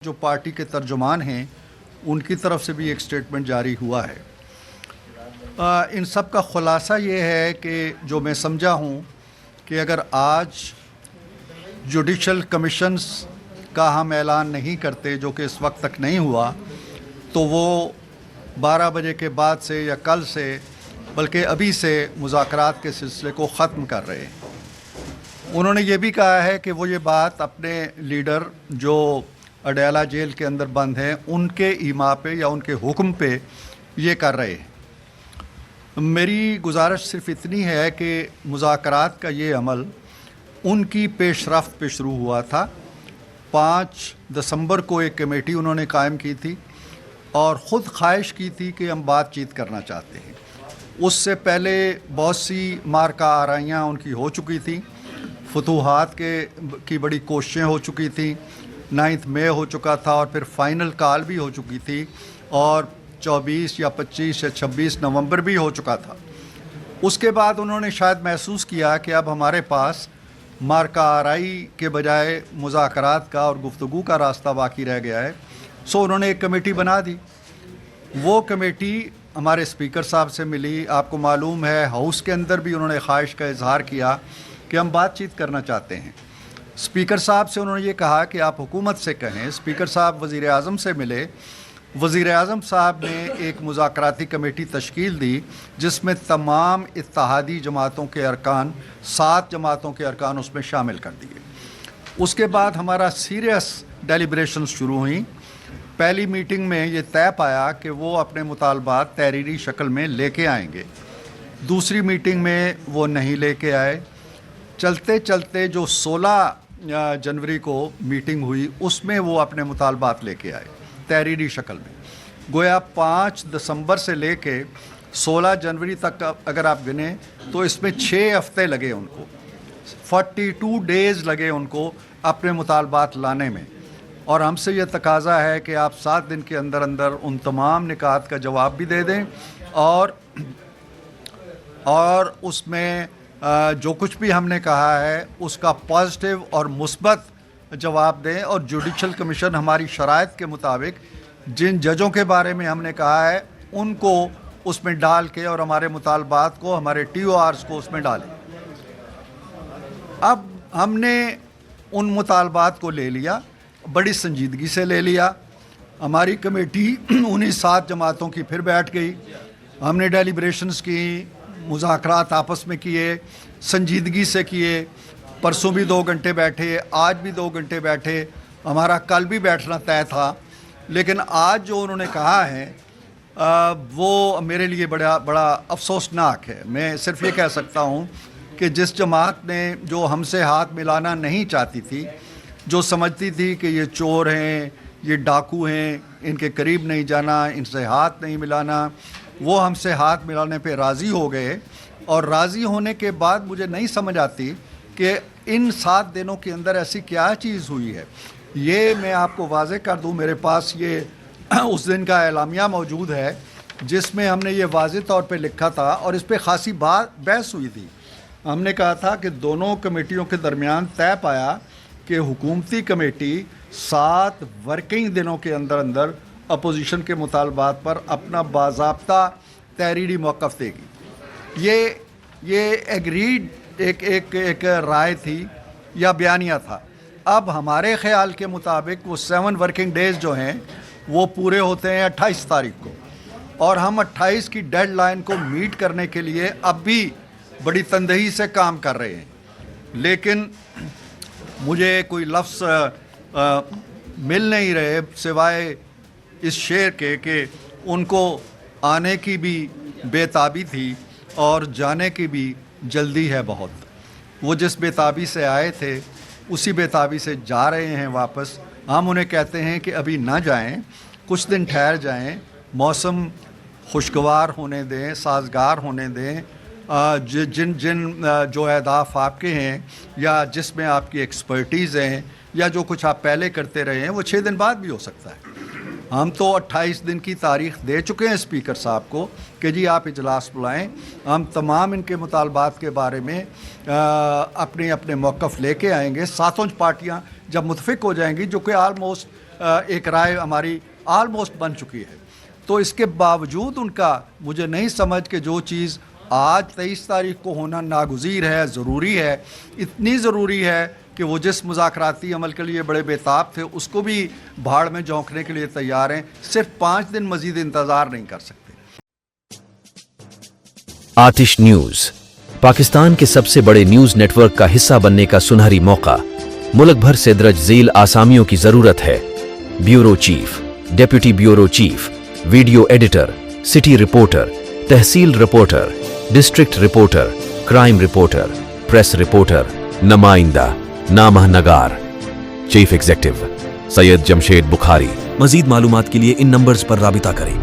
جو پارٹی کے ترجمان ہیں ان کی طرف سے بھی ایک سٹیٹمنٹ جاری ہوا ہے۔ ان سب کا خلاصہ یہ ہے کہ جو میں سمجھا ہوں کہ اگر آج جوڈیشل کمیشنز کا ہم اعلان نہیں کرتے، جو کہ اس وقت تک نہیں ہوا، تو وہ 12 بجے کے بعد سے یا کل سے بلکہ ابھی سے مذاکرات کے سلسلے کو ختم کر رہے ہیں۔ انہوں نے یہ بھی کہا ہے کہ وہ یہ بات اپنے لیڈر جو اڈیالہ جیل کے اندر بند ہیں ان کے ایما پہ یا ان کے حکم پہ یہ کر رہے ہیں۔ میری گزارش صرف اتنی ہے کہ مذاکرات کا یہ عمل ان کی پیش رفت پہ شروع ہوا تھا۔ 5 دسمبر کو ایک کمیٹی انہوں نے قائم کی تھی اور خود خواہش کی تھی کہ ہم بات چیت کرنا چاہتے ہیں۔ اس سے پہلے بہت سی مارکہ آرائیاں ان کی ہو چکی تھیں، فتوحات کی بڑی کوششیں ہو چکی تھیں، 9 مئی ہو چکا تھا اور پھر فائنل کال بھی ہو چکی تھی اور 24 یا 25 یا 26 نومبر بھی ہو چکا تھا۔ اس کے بعد انہوں نے شاید محسوس کیا کہ اب ہمارے پاس مارکہ آرائی کے بجائے مذاکرات کا اور گفتگو کا راستہ باقی رہ گیا ہے، سو انہوں نے ایک کمیٹی بنا دی۔ وہ کمیٹی ہمارے اسپیکر صاحب سے ملی۔ آپ کو معلوم ہے ہاؤس کے اندر بھی انہوں نے خواہش کا اظہار کیا کہ ہم بات چیت کرنا چاہتے ہیں۔ اسپیکر صاحب سے انہوں نے یہ کہا کہ آپ حکومت سے کہیں۔ اسپیکر صاحب وزیر اعظم سے ملے۔ وزیر اعظم صاحب نے ایک مذاکراتی کمیٹی تشکیل دی جس میں تمام اتحادی جماعتوں کے ارکان، 7 جماعتوں کے ارکان اس میں شامل کر دیے۔ اس کے بعد ہمارا سیریس ڈیلیبریشنز شروع ہوئیں۔ پہلی میٹنگ میں یہ طے پایا کہ وہ اپنے مطالبات تحریری شکل میں لے کے آئیں گے۔ دوسری میٹنگ میں وہ نہیں لے کے آئے۔ چلتے چلتے جو 16 جنوری کو میٹنگ ہوئی اس میں وہ اپنے مطالبات لے کے آئے تحریری شکل میں۔ گویا 5 دسمبر سے لے کے 16 جنوری تک اگر آپ گنیں تو اس میں 6 ہفتے لگے ان کو، 42 ڈیز لگے ان کو اپنے مطالبات لانے میں۔ اور ہم سے یہ تقاضا ہے کہ آپ 7 دن کے اندر اندر ان تمام نکات کا جواب بھی دے دیں اور اس میں جو کچھ بھی ہم نے کہا ہے اس کا پازیٹیو اور مثبت جواب دیں، اور جوڈیشل کمیشن ہماری شرائط کے مطابق جن ججوں کے بارے میں ہم نے کہا ہے ان کو اس میں ڈال کے اور ہمارے مطالبات کو، ہمارے ٹی او آرز کو اس میں ڈالیں۔ اب ہم نے ان مطالبات کو لے لیا، بڑی سنجیدگی سے لے لیا۔ ہماری کمیٹی انہیں 7 جماعتوں کی پھر بیٹھ گئی۔ ہم نے ڈیلیبریشنز کی، مذاکرات آپس میں کیے، سنجیدگی سے کیے۔ پرسوں بھی 2 گھنٹے بیٹھے، آج بھی 2 گھنٹے بیٹھے، ہمارا کل بھی بیٹھنا طے تھا۔ لیکن آج جو انہوں نے کہا ہے وہ میرے لیے بڑا افسوسناک ہے۔ میں صرف یہ کہہ سکتا ہوں کہ جس جماعت نے جو ہم سے ہاتھ ملانا نہیں چاہتی تھی، جو سمجھتی تھی کہ یہ چور ہیں، یہ ڈاکو ہیں، ان کے قریب نہیں جانا، ان سے ہاتھ نہیں ملانا، وہ ہم سے ہاتھ ملانے پہ راضی ہو گئے۔ اور راضی ہونے کے بعد مجھے نہیں سمجھ آتی کہ ان 7 دنوں کے اندر ایسی کیا چیز ہوئی ہے۔ یہ میں آپ کو واضح کر دوں، میرے پاس یہ اس دن کا اعلامیہ موجود ہے جس میں ہم نے یہ واضح طور پہ لکھا تھا اور اس پہ خاصی بحث ہوئی تھی۔ ہم نے کہا تھا کہ دونوں کمیٹیوں کے درمیان طے پایا کہ حکومتی کمیٹی 7 ورکنگ دنوں کے اندر اندر اپوزیشن کے مطالبات پر اپنا باضابطہ تحریری موقف دے گی۔ یہ ایگریڈ ایک رائے تھی یا بیانیہ تھا۔ اب ہمارے خیال کے مطابق وہ 7 ورکنگ ڈیز جو ہیں وہ پورے ہوتے ہیں 28 تاریخ کو، اور ہم 28 کی ڈیڈ لائن کو میٹ کرنے کے لیے اب بھی بڑی تندہی سے کام کر رہے ہیں۔ لیکن مجھے کوئی لفظ مل نہیں رہے سوائے اس شعر کے کہ ان کو آنے کی بھی بے تابی تھی اور جانے کی بھی جلدی ہے بہت۔ وہ جس بے تابی سے آئے تھے اسی بے تابی سے جا رہے ہیں واپس۔ ہم انہیں کہتے ہیں کہ ابھی نہ جائیں، کچھ دن ٹھہر جائیں، موسم خوشگوار ہونے دیں، سازگار ہونے دیں۔ جن جو اہداف آپ کے ہیں یا جس میں آپ کی ایکسپرٹیز ہیں یا جو کچھ آپ پہلے کرتے رہے ہیں وہ 6 دن بعد بھی ہو سکتا ہے۔ ہم تو 28 دن کی تاریخ دے چکے ہیں اسپیکر صاحب کو کہ جی آپ اجلاس بلائیں، ہم تمام ان کے مطالبات کے بارے میں اپنے موقف لے کے آئیں گے۔ 7 پارٹیاں جب متفق ہو جائیں گی، جو کہ آلموسٹ ایک رائے ہماری آلموسٹ بن چکی ہے. تو اس کے باوجود ان کا مجھے نہیں سمجھ کہ جو چیز آج 23 تاریخ کو ہونا ناگزیر ہے، ضروری ہے، اتنی ضروری ہے کہ وہ جس مذاکراتی عمل کے لیے بڑے بےتاب تھے اس کو بھی بھاڑ میں جھونکنے کے لیے تیار ہیں. صرف 5 دن مزید انتظار نہیں کر سکتے. آتش نیوز پاکستان کے سب سے بڑے نیوز نیٹ ورک کا حصہ بننے کا سنہری موقع. ملک بھر سے درج ذیل آسامیوں کی ضرورت ہے. Bureau chief, deputy bureau chief, video editor, city reporter, تحصیل reporter, district reporter, crime reporter, press reporter, نمائندہ، نامہ نگار. Chief executive Syed Jamshed Bukhari. مزید معلومات کے لیے ان نمبرز پر رابطہ کریں.